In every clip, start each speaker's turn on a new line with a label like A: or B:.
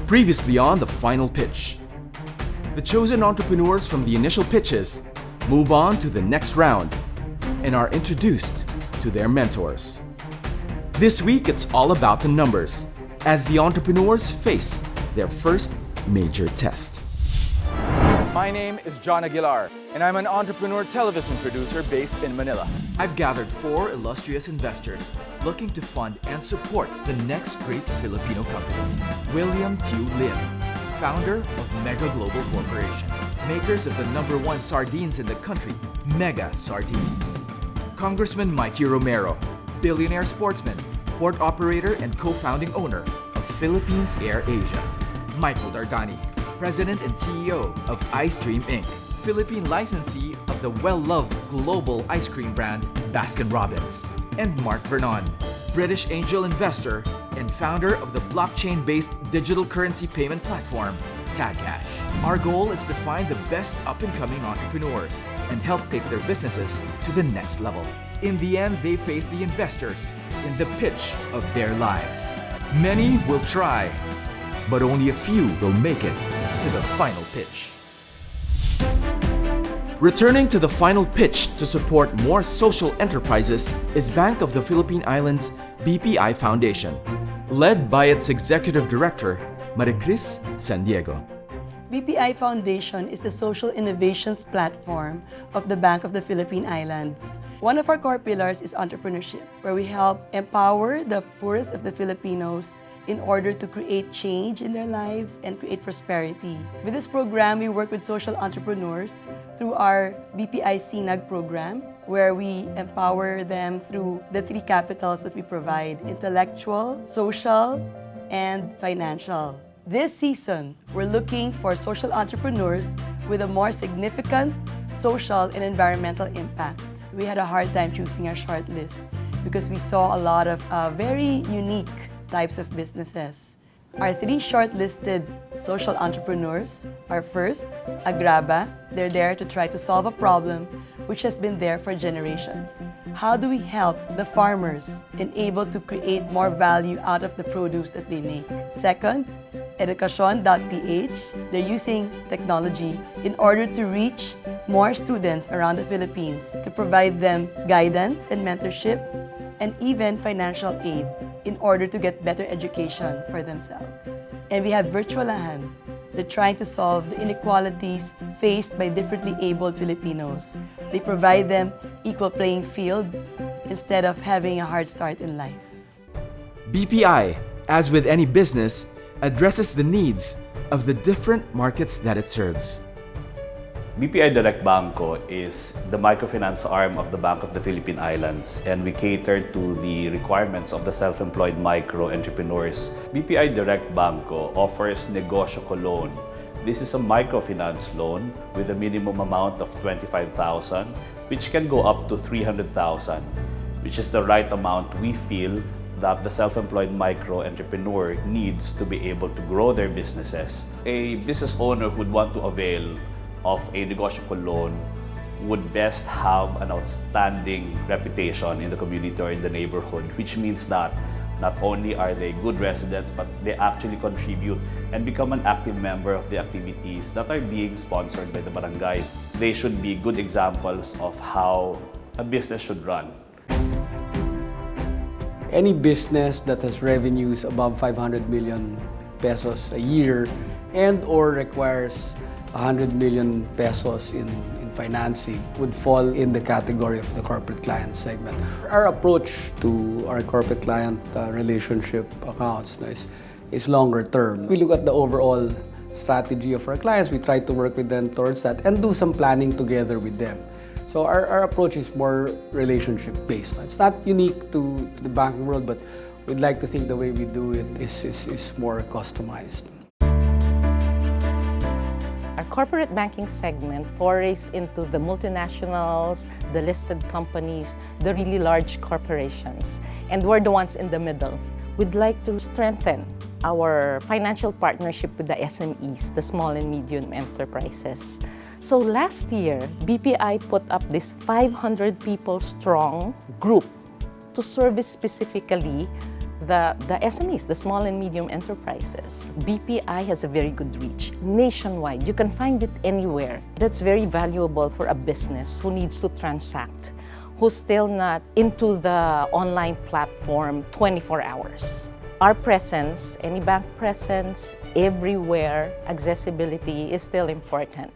A: Previously on the final pitch. The chosen entrepreneurs from the initial pitches move on to the next round and are introduced to their mentors. This week, it's all about the numbers as the entrepreneurs face their first major test.
B: My name is John Aguilar, and I'm an entrepreneur television producer based in Manila.
A: I've gathered 4 illustrious investors looking to fund and support the next great Filipino company. William Tiu Lim, founder of Mega Global Corporation, makers of the #1 sardines in the country, Mega Sardines. Congressman Mikey Romero, billionaire sportsman, port operator and co-founding owner of Philippines Air Asia. Michael Dargani, President and CEO of Ice Dream Inc., Philippine licensee of the well-loved global ice cream brand Baskin-Robbins. And Mark Vernon, British angel investor and founder of the blockchain-based digital currency payment platform, TagCash. Our goal is to find the best up-and-coming entrepreneurs and help take their businesses to the next level. In the end, they face the investors in the pitch of their lives. Many will try, but only a few will make it to the final pitch. Returning to the final pitch to support more social enterprises is Bank of the Philippine Islands BPI Foundation, led by its Executive Director, Maricris San Diego.
C: BPI Foundation is the social innovations platform of the Bank of the Philippine Islands. One of our core pillars is entrepreneurship, where we help empower the poorest of the Filipinos in order to create change in their lives and create prosperity. With this program, we work with social entrepreneurs through our BPI CNAG program, where we empower them through the 3 capitals that we provide: intellectual, social, and financial. This season, we're looking for social entrepreneurs with a more significant social and environmental impact. We had a hard time choosing our shortlist because we saw a lot of very unique types of businesses. Our 3 shortlisted social entrepreneurs are first, Agraba. They're there to try to solve a problem which has been there for generations. How do we help the farmers and able to create more value out of the produce that they make? Second, Educacion.ph. They're using technology in order to reach more students around the Philippines to provide them guidance and mentorship and even financial aid in order to get better education for themselves. And we have Virtualahan. They're trying to solve the inequalities faced by differently abled Filipinos. They provide them equal playing field instead of having a hard start in life.
A: BPI, as with any business, addresses the needs of the different markets that it serves.
D: BPI Direct Banco is the microfinance arm of the Bank of the Philippine Islands, and we cater to the requirements of the self-employed micro-entrepreneurs. BPI Direct Banco offers Negosyo Ko Loan. This is a microfinance loan with a minimum amount of 25,000, which can go up to 300,000, which is the right amount we feel that the self-employed micro-entrepreneur needs to be able to grow their businesses. A business owner who would want to avail of a Negosyo Ko Loan would best have an outstanding reputation in the community or in the neighborhood, which means that not only are they good residents, but they actually contribute and become an active member of the activities that are being sponsored by the barangay. They should be good examples of how a business should run.
E: Any business that has revenues above 500 million pesos a year and or requires 100 million pesos in financing would fall in the category of the corporate client segment. Our approach to our corporate client relationship accounts is longer term. We look at the overall strategy of our clients. We try to work with them towards that and do some planning together with them. So our approach is more relationship-based. It's not unique to the banking world, but we'd like to think the way we do it is more customized.
F: Our corporate banking segment forays into the multinationals, the listed companies, the really large corporations, and we're the ones in the middle. We'd like to strengthen our financial partnership with the SMEs, the small and medium enterprises. So last year, BPI put up this 500 people strong group to service specifically the SMEs, the small and medium enterprises. BPI has a very good reach nationwide. You can find it anywhere. That's very valuable for a business who needs to transact, who's still not into the online platform 24 hours. Our presence, any bank presence, everywhere, accessibility is still important.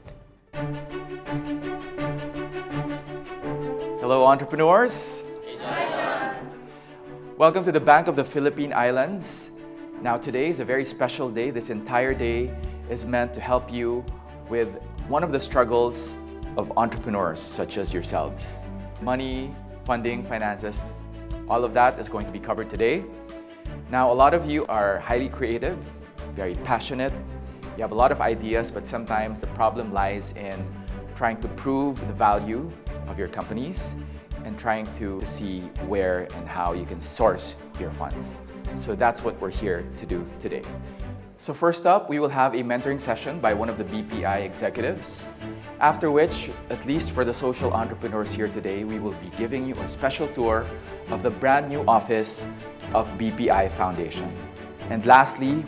B: Hello, entrepreneurs. Welcome to the Bank of the Philippine Islands. Now, today is a very special day. This entire day is meant to help you with one of the struggles of entrepreneurs such as yourselves. Money, funding, finances, all of that is going to be covered today. Now, a lot of you are highly creative, very passionate. You have a lot of ideas, but sometimes the problem lies in trying to prove the value of your companies and trying to see where and how you can source your funds. So that's what we're here to do today. So first up, we will have a mentoring session by one of the BPI executives, after which, at least for the social entrepreneurs here today, we will be giving you a special tour of the brand new office of BPI Foundation. And lastly,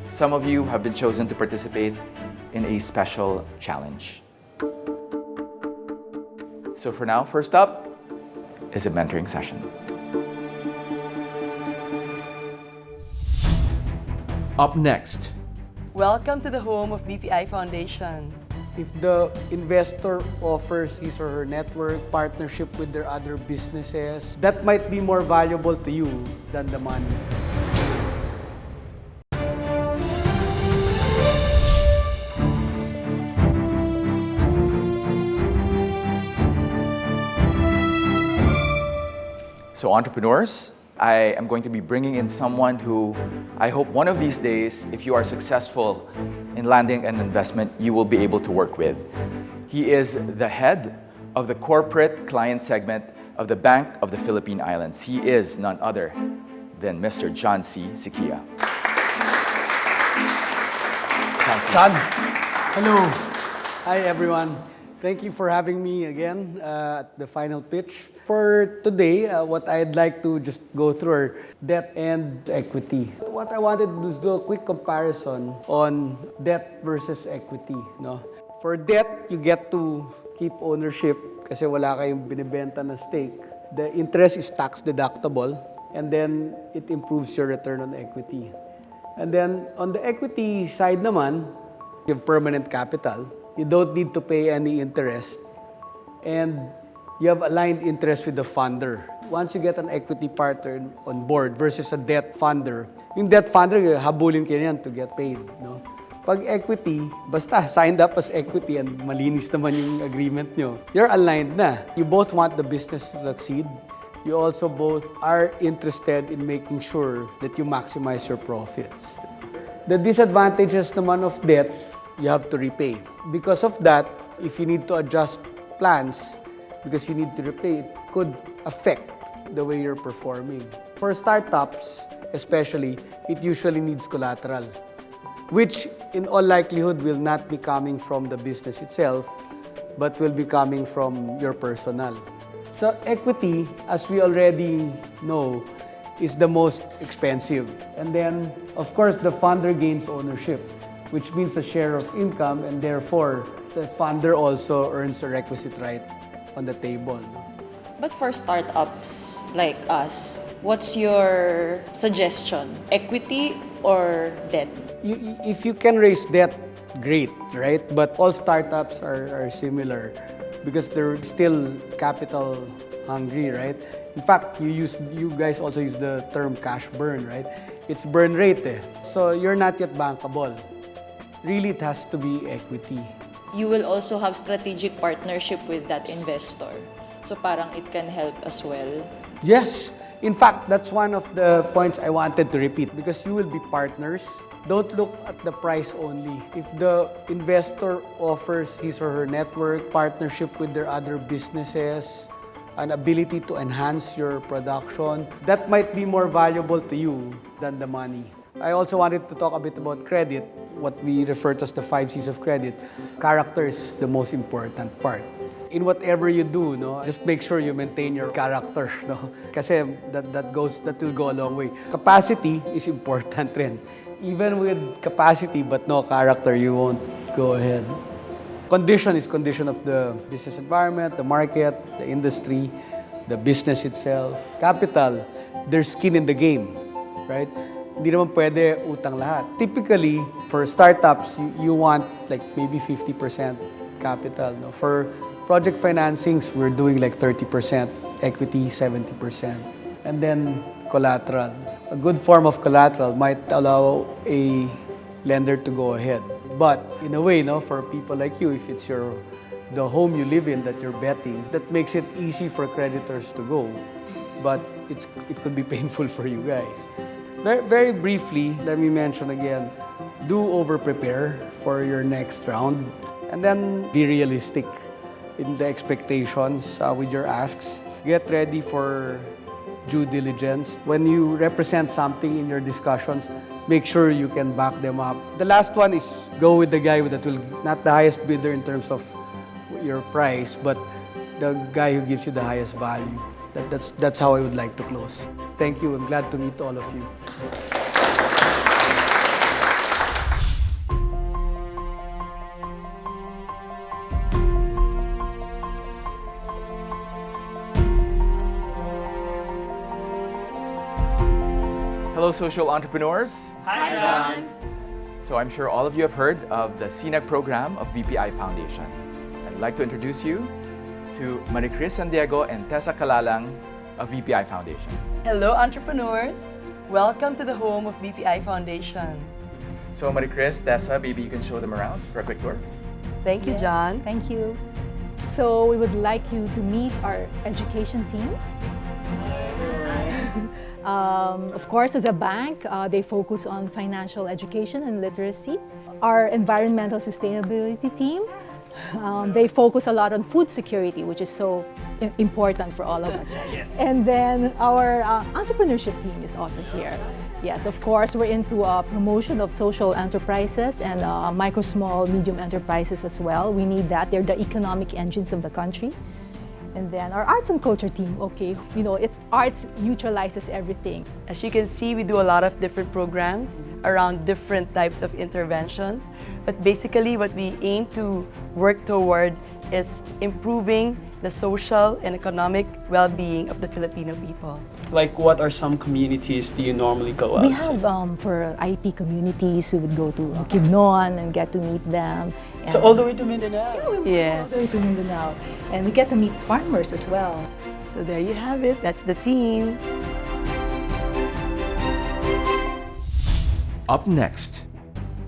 B: some of you have been chosen to participate in a special challenge. So for now, first up is a mentoring session.
A: Up next,
C: Welcome to the home of BPI Foundation.
E: If the investor offers his or her network, partnership with their other businesses, that might be more valuable to you than the money.
B: So entrepreneurs, I am going to be bringing in someone who I hope one of these days, if you are successful in landing an investment, you will be able to work with. He is the head of the corporate client segment of the Bank of the Philippine Islands. He is none other than Mr. John C. Syquia.
E: John, hello. Hi, everyone. Thank you for having me again at the final pitch. For today, what I'd like to just go through are debt and equity. What I wanted to do is do a quick comparison on debt versus equity. No? For debt, you get to keep ownership kasi wala kayong binibenta na stake. The interest is tax deductible and then it improves your return on equity. And then on the equity side naman, you have permanent capital. You don't need to pay any interest. And you have aligned interest with the funder. Once you get an equity partner on board versus a debt funder, yung debt funder, habulin kayo yan to get paid. No? Pag equity, basta signed up as equity and malinis naman yung agreement nyo, you're aligned na. You both want the business to succeed. You also both are interested in making sure that you maximize your profits. The disadvantages naman of debt, you have to repay. Because of that, if you need to adjust plans, because you need to repay, it could affect the way you're performing. For startups, especially, it usually needs collateral, which in all likelihood will not be coming from the business itself, but will be coming from your personnel. So equity, as we already know, is the most expensive. And then, of course, the funder gains ownership, which means a share of income, and therefore, the funder also earns a requisite right on the table.
G: But for startups like us, what's your suggestion? Equity or debt?
E: If you can raise debt, great, right? But all startups are similar because they're still capital hungry, right? In fact, you guys also use the term cash burn, right? It's burn rate. So you're not yet bankable. Really, it has to be equity.
G: You will also have strategic partnership with that investor. So parang it can help as well.
E: Yes. In fact, that's one of the points I wanted to repeat because you will be partners. Don't look at the price only. If the investor offers his or her network, partnership with their other businesses, an ability to enhance your production, that might be more valuable to you than the money. I also wanted to talk a bit about credit, what we refer to as the 5 C's of credit. Character is the most important part. in whatever you do, no, just make sure you maintain your character, no? Kasi that will go a long way. Capacity is important rin. Even with capacity but no character, you won't go ahead. Condition is condition of the business environment, the market, the industry, the business itself. Capital, there's skin in the game, right? Hindi naman pwede utang lahat. Typically, for startups, you want like maybe 50% capital. No? For project financings, we're doing like 30%, equity 70%. And then collateral. A good form of collateral might allow a lender to go ahead. But in a way, no, for people like you, if it's the home you live in that you're betting, that makes it easy for creditors to go. But it could be painful for you guys. Very, very briefly, let me mention again, do over-prepare for your next round. And then be realistic in the expectations with your asks. Get ready for due diligence. When you represent something in your discussions, make sure you can back them up. The last one is go with the guy that will, not the highest bidder in terms of your price, but the guy who gives you the highest value. That's how I would like to close. Thank you. I'm glad to meet all of you.
B: Hello, social entrepreneurs.
H: Hi, John.
B: So I'm sure all of you have heard of the CNEC program of BPI Foundation. I'd like to introduce you to Maricris San Diego and Tessa Calalang of BPI Foundation.
C: Hello, entrepreneurs. Welcome to the home of BPI Foundation.
B: So Maricris, Tessa, maybe you can show them around for a quick tour.
C: Thank you, John.
H: Thank you. So we would like you to meet our education team. Of course, as a bank, they focus on financial education and literacy. Our environmental sustainability team, they focus a lot on food security, which is so important for all of us. Right? Yes. And then our entrepreneurship team is also here. Yes, of course, we're into promotion of social enterprises and micro, small, medium enterprises as well. We need that. They're the economic engines of the country. And then our arts and culture team, okay, you know, it's arts neutralizes everything.
C: As you can see, we do a lot of different programs around different types of interventions. But basically, what we aim to work toward is improving the social and economic well-being of the Filipino people.
I: Like, what are some communities do you normally go out
H: We
I: to?
H: have, for IP communities, we would go to Bukidnon and get to meet them. And
I: So all the way to Mindanao?
C: Yes.
H: all the way to Mindanao. And we get to meet farmers as well.
C: So there you have it. That's the team.
B: Up next,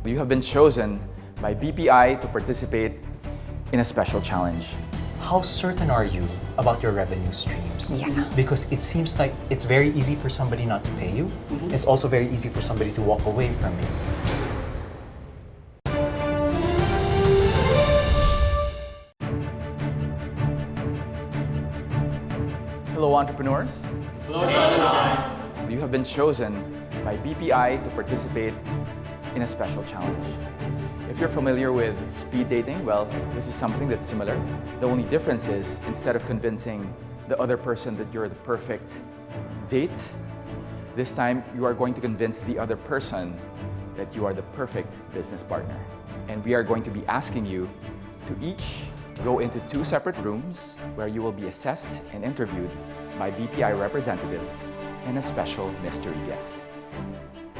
B: you have been chosen by BPI to participate in a special challenge.
J: How certain are you about your revenue streams? Yeah. Because it seems like it's very easy for somebody not to pay you. It's also very easy for somebody to walk away from you.
B: Hello, entrepreneurs. Hello, John. You have been chosen by BPI to participate in a special challenge. If you're familiar with speed dating, well, this is something that's similar. The only difference is, instead of convincing the other person that you're the perfect date, this time you are going to convince the other person that you are the perfect business partner. And we are going to be asking you to each go into 2 separate rooms where you will be assessed and interviewed by BPI representatives and a special mystery guest.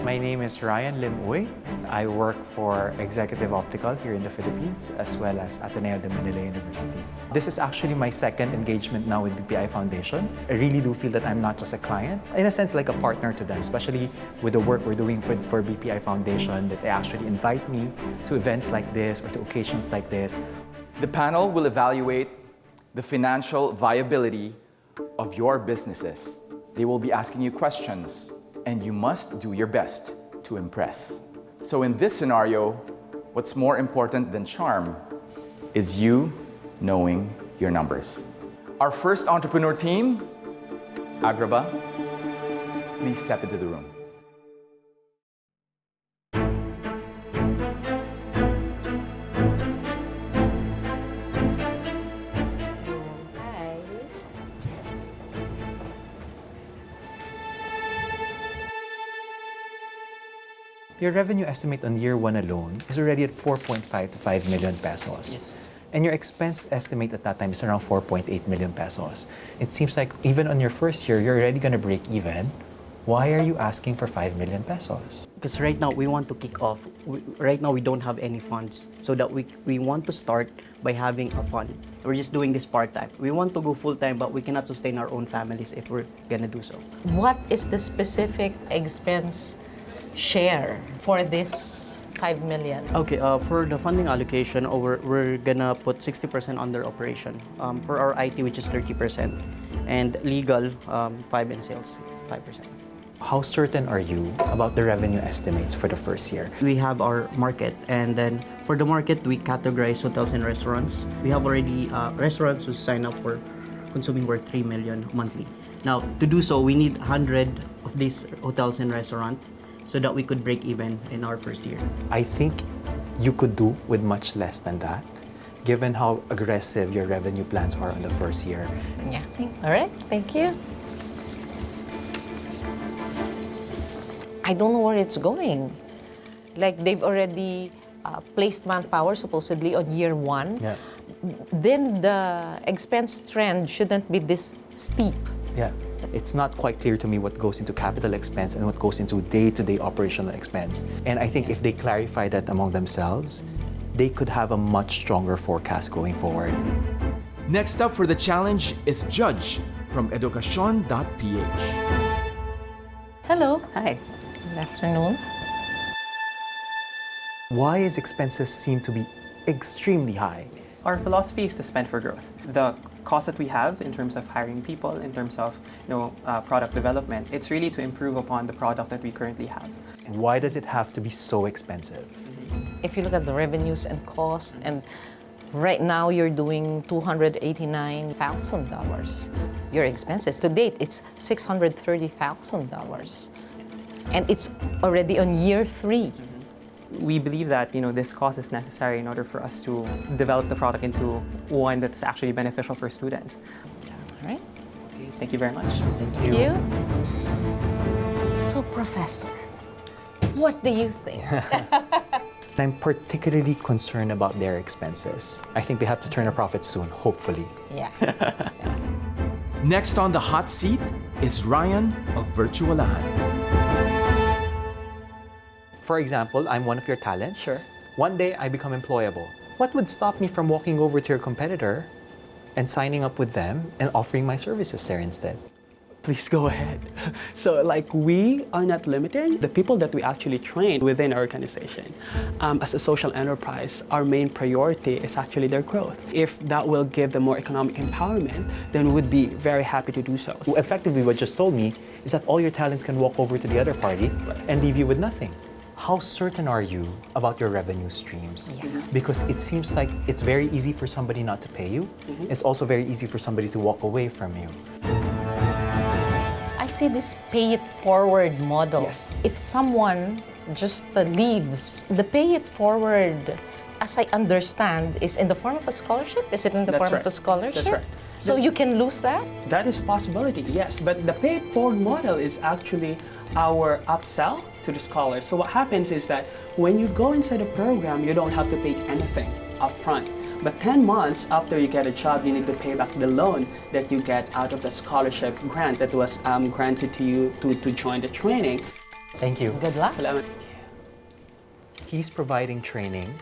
J: My name is Ryan Lim Uy. I work for Executive Optical here in the Philippines, as well as Ateneo de Manila University. This is actually my second engagement now with BPI Foundation. I really do feel that I'm not just a client, in a sense like a partner to them, especially with the work we're doing for BPI Foundation, that they actually invite me to events like this or to occasions like this.
B: The panel will evaluate the financial viability of your businesses. They will be asking you questions, and you must do your best to impress. So in this scenario, what's more important than charm is you knowing your numbers. Our first entrepreneur team, Agraba, please step into the room.
J: your revenue estimate on year one alone is already at 4.5 to 5 million pesos.
I: Yes.
J: And your expense estimate at that time is around 4.8 million pesos. It seems like even on your first year, you're already going to break even. Why are you asking for 5 million pesos?
K: Because right now we want to kick off. Right now we don't have any funds, so that we want to start by having a fund. We're just doing this part-time. We want to go full-time, but we cannot sustain our own families if we're gonna do so.
F: What is the specific expense share for this 5 million?
K: Okay, for the funding allocation, we're gonna put 60% under operation. For our IT, which is 30%, and legal, 5%, and sales, 5%.
J: How certain are you about the revenue estimates for the first year?
K: We have our market, and then for the market, we categorize hotels and restaurants. We have already restaurants who sign up for consuming worth 3 million monthly. Now, to do so, we need 100 of these hotels and restaurants so that we could break even in our first year.
J: I think you could do with much less than that, given how aggressive your revenue plans are on the first year.
F: Yeah. All right. Thank you. I don't know where it's going. Like they've already placed manpower supposedly on year one.
J: Yeah.
F: Then the expense trend shouldn't be this steep.
J: Yeah. It's not quite clear to me what goes into capital expense and what goes into day-to-day operational expense. And I think if they clarify that among themselves, they could have a much stronger forecast going forward.
A: Next up for the challenge is Judge from educacion.ph.
F: Hello.
K: Hi.
F: Good afternoon.
J: Why is expenses seem to be extremely high?
I: Our philosophy is to spend for growth. The cost that we have in terms of hiring people, in terms of product development, it's really to improve upon the product that we currently have.
J: Why does it have to be so expensive?
F: If you look at the revenues and cost, and right now you're doing $289,000. Your expenses to date, it's $630,000. And it's already on year 3.
I: We believe that this cost is necessary in order for us to develop the product into one that's actually beneficial for students.
F: All right.
I: Okay, thank you very much.
J: Thank you.
F: Thank you. So, Professor, what do you think?
J: I'm particularly concerned about their expenses. I think they have to turn a profit soon, hopefully.
F: Yeah.
A: Next on the hot seat is Ryan of Virtualahan.
J: For example, I'm one of your talents.
K: Sure.
J: One day I become employable. What would stop me from walking over to your competitor and signing up with them and offering my services there instead?
I: Please go ahead. So we are not limiting the people that we actually train within our organization. As a social enterprise, our main priority is actually their growth. If that will give them more economic empowerment, then we'd be very happy to do so.
J: Effectively, what you just told me is that all your talents can walk over to the other party and leave you with nothing. How certain are you about your revenue streams?
F: Yeah.
J: Because it seems like it's very easy for somebody not to pay you. It's also very easy for somebody to walk away from you.
F: I see this pay it forward model.
I: Yes.
F: If someone just leaves, the pay it forward, as I understand, is in the form of a scholarship? Is it in the
I: That's
F: form of
I: right.
F: a scholarship?
I: That's right.
F: So you can lose that?
I: That is a possibility, yes. But the paid-forward model is actually our upsell to the scholars. So what happens is that when you go inside a program, you don't have to pay anything upfront. But 10 months after you get a job, you need to pay back the loan that you get out of the scholarship grant that was granted to you to join the training.
J: Thank you.
F: Good luck.
I: Salamat.
J: He's providing training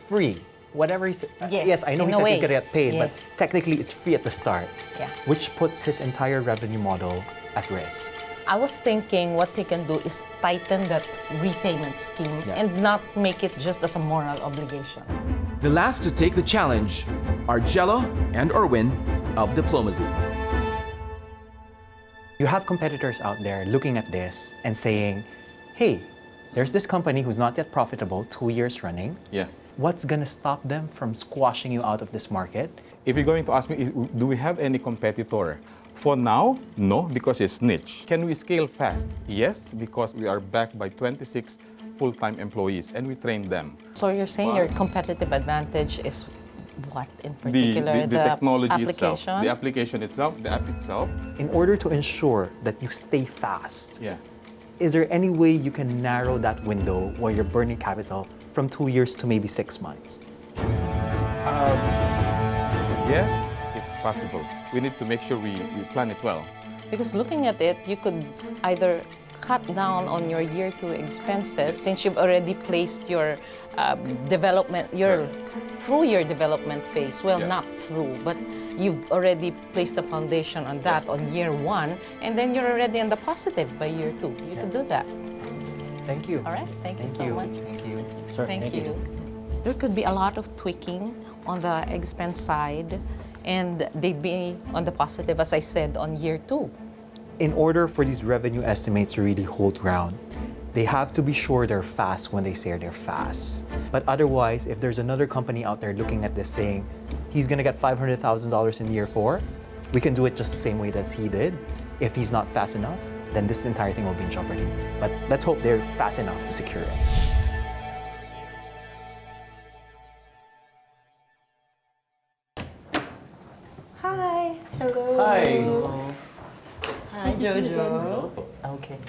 J: free. Whatever he's...
F: Yes,
J: yes, I know
F: in
J: he
F: a
J: says he's
F: way.
J: going to get paid,
F: Yes.
J: but technically it's free at the start,
F: Yeah.
J: which puts his entire revenue model at risk.
F: I was thinking what they can do is tighten that repayment scheme
J: Yeah.
F: and not make it just as a moral obligation.
A: The last to take the challenge are Jello and Orwin of Diplomacy.
J: You have competitors out there looking at this and saying, hey, there's this company who's not yet profitable, 2 years running.
L: Yeah.
J: What's going to stop them from squashing you out of this market?
L: If you're going to ask me, do we have any competitor? For now, no, because it's niche. Can we scale fast? Yes, because we are backed by 26 full-time employees and we train them.
F: So you're saying your competitive advantage is what in particular?
L: The technology
F: application?
L: itself. The application itself, the app itself.
J: In order to ensure that you stay fast,
L: Yeah.
J: Is there any way you can narrow that window where you're burning capital from 2 years to maybe 6 months?
L: Yes, it's possible. We need to make sure we plan it well.
F: Because looking at it, you could either cut down on your year 2 expenses since you've already placed your through your development phase. Well,
L: Yeah.
F: not through, but you've already placed the foundation on that on year 1, and then you're already on the positive by year 2. You could do that.
J: Thank you.
F: All right, thank you so much.
J: Thank you.
F: Thank you. There could be a lot of tweaking on the expense side, and they'd be on the positive, as I said, on year 2.
J: In order for these revenue estimates to really hold ground, they have to be sure they're fast when they say they're fast. But otherwise, if there's another company out there looking at this saying, he's gonna get $500,000 in year 4, we can do it just the same way that he did. If he's not fast enough, then this entire thing will be in jeopardy. But let's hope they're fast enough to secure it.
C: Hi. Hello.
D: Hi.
C: Hi, Jojo.
K: Okay.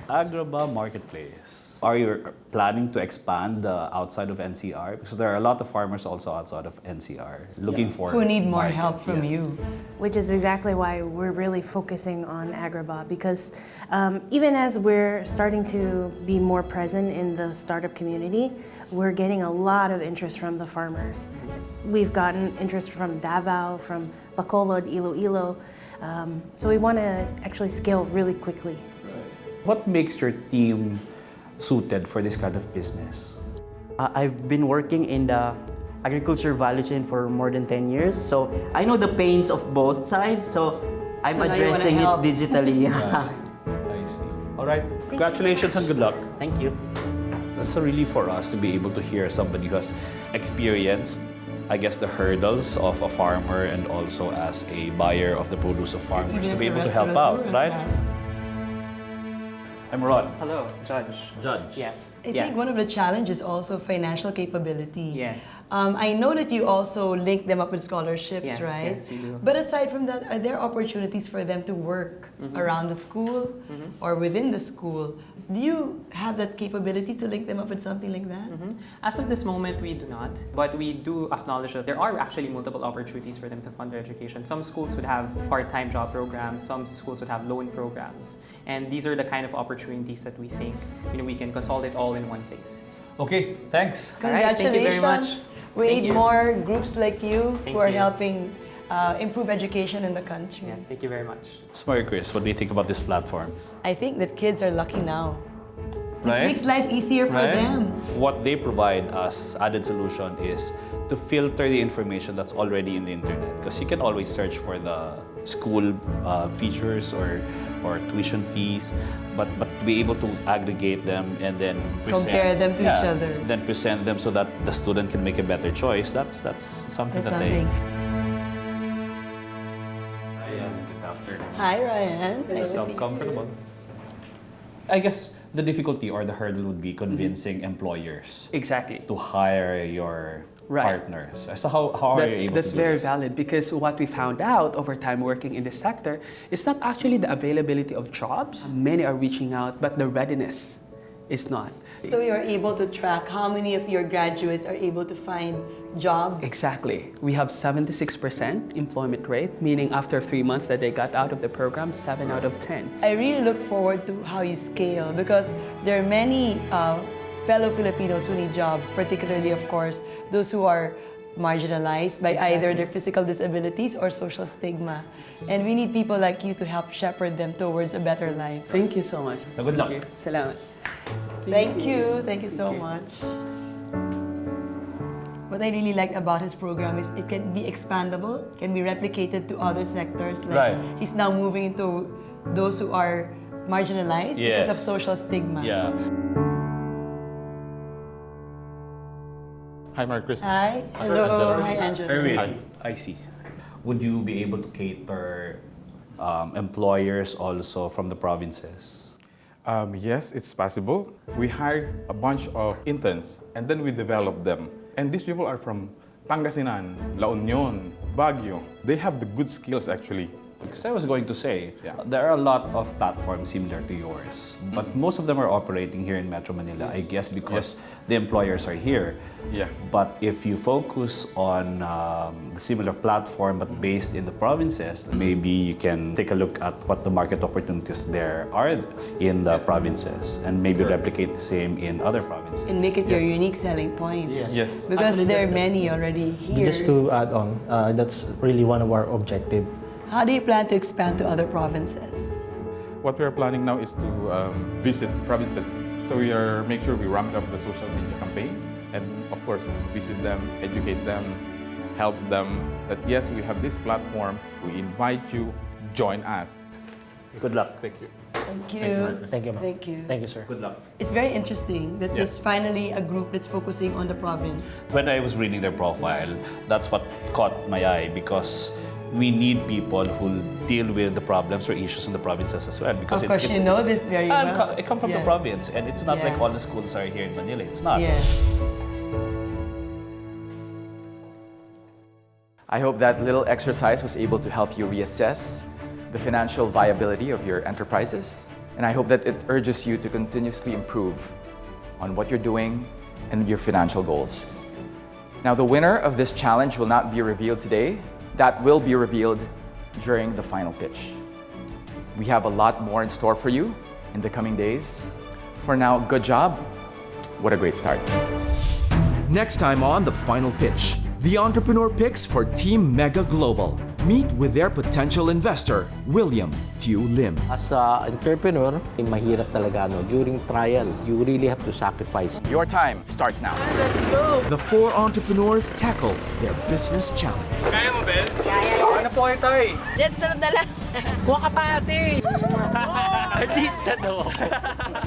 D: Agraba Marketplace. Are you planning to expand outside of NCR? Because there are a lot of farmers also outside of NCR looking for
C: Who need more
D: market.
C: help from
D: Yes.
C: you.
M: Which is exactly why we're really focusing on Agraba, because even as we're starting to be more present in the startup community, we're getting a lot of interest from the farmers. We've gotten interest from Davao, from Bacolod, Iloilo, so we want to actually scale really quickly.
D: What makes your team suited for this kind of business?
K: I've been working in the agriculture value chain for more than 10 years, so I know the pains of both sides, so I'm
C: So now you wanna
K: addressing it
C: help.
K: digitally.
D: I see. All right. Congratulations and good luck.
K: Thank you.
D: It's really for us to be able to hear somebody who has experienced, I guess, the hurdles of a farmer and also as a buyer of the produce of farmers to be able to help out, right? I'm Rod.
I: Hello, Judge.
D: Judge.
I: Yes.
C: I think one of the challenges also financial capability.
I: Yes.
C: I know that you also link them up with scholarships,
I: Yes,
C: right?
I: yes, we do.
C: But aside from that, are there opportunities for them to work around the school or within the school? Do you have that capability to link them up with something like that?
I: As of this moment, we do not, but we do acknowledge that there are actually multiple opportunities for them to fund their education. Some schools would have part-time job programs, some schools would have loan programs, and these are the kind of opportunities that we think we can consolidate all in one place.
D: Okay, thanks.
I: All right, thank you very much.
C: We
I: Thank
C: need
I: you.
C: more groups like you
I: Thank
C: who are
I: you.
C: helping improve education in the country.
I: Yes, thank you very much.
D: Smart Chris, what do you think about this platform?
C: I think that kids are lucky now.
D: Right?
C: It makes life easier for them.
D: What they provide as added solution is to filter the information that's already in the internet, because you can always search for the school features or tuition fees, but to be able to aggregate them and then
C: Compare them to each other.
D: then present them so that the student can make a better choice. That's something
C: That's
D: that they.
C: something.
D: Good afternoon.
C: Hi, Ryan. Nice to see you.
D: Comfortable. I guess the difficulty or the hurdle would be convincing employers
I: Exactly.
D: to hire your
I: Right.
D: partners. So how are you able
I: That's
D: to do
I: very
D: this?
I: valid, because what we found out over time working in this sector is not actually the availability of jobs. Many are reaching out, but the readiness is not.
C: So you are able to track how many of your graduates are able to find jobs?
I: Exactly. We have 76% employment rate, meaning after 3 months that they got out of the program, 7 out of 10.
C: I really look forward to how you scale, because there are many fellow Filipinos who need jobs, particularly, of course, those who are marginalized by either their physical disabilities or social stigma. And we need people like you to help shepherd them towards a better life.
I: Thank you so much.
D: So good luck.
I: Thank you. Salamat.
C: Thank you. Thank you so much. What I really like about his program is it can be expandable, can be replicated to other sectors. Like
D: Right.
C: he's now moving into those who are marginalized because of
D: Yes.
C: social stigma.
D: Yeah.
L: Hi, Mark Chris.
C: Hi. Hello. Hi, Angel.
D: Erwin, I see. Would you be able to cater employers also from the provinces?
L: Yes, it's possible. We hired a bunch of interns and then we developed them. And these people are from Pangasinan, La Union, Baguio. They have the good skills actually.
D: Because I was going to say, there are a lot of platforms similar to yours, but most of them are operating here in Metro Manila, I guess because the employers are here.
L: Yeah.
D: But if you focus on the similar platform but based in the provinces, maybe you can take a look at what the market opportunities there are in the provinces and maybe replicate the same in other provinces.
C: And make it your unique selling point.
L: Yes.
C: Because
N: Actually,
C: there are many already here.
N: Just to add on, that's really one of our objectives.
C: How do you plan to expand to other provinces?
L: What we are planning now is to visit provinces. So we are make sure we ramp up the social media campaign, and of course visit them, educate them, help them. That yes, we have this platform. We invite you, join us.
N: Good luck.
L: Thank you.
C: Thank you.
N: Thank you, ma'am.
C: Thank you.
N: Thank you, sir.
D: Good luck.
C: It's very interesting that there's finally a group that's focusing on the province.
D: When I was reading their profile, that's what caught my eye because we need people who deal with the problems or issues in the provinces as well. Because
C: Of course, you know this very well.
D: I come from the province, and it's not like all the schools are here in Manila. It's not.
C: Yeah.
B: I hope that little exercise was able to help you reassess the financial viability of your enterprises. And I hope that it urges you to continuously improve on what you're doing and your financial goals. Now, the winner of this challenge will not be revealed today. That will be revealed during the final pitch. We have a lot more in store for you in the coming days. For now, good job. What a great start.
A: Next time on The Final Pitch, the entrepreneur picks for Team Mega Global. Meet with their potential investor, William Tiu Lim.
O: As an entrepreneur, mahirap talaga. During trial, you really have to sacrifice.
B: Your time starts now.
A: Let's go! The four entrepreneurs tackle their business challenge.
P: Kaya mo, Bel? Kaya. Ano po ito eh?
Q: Let's sunod na lang.
P: Kuha ka pa ate!
Q: Artista daw.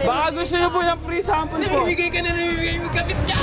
P: Baka gusto niyo po yung free sample po.
Q: Namimigay ka na, namimigay. Magkapit ka!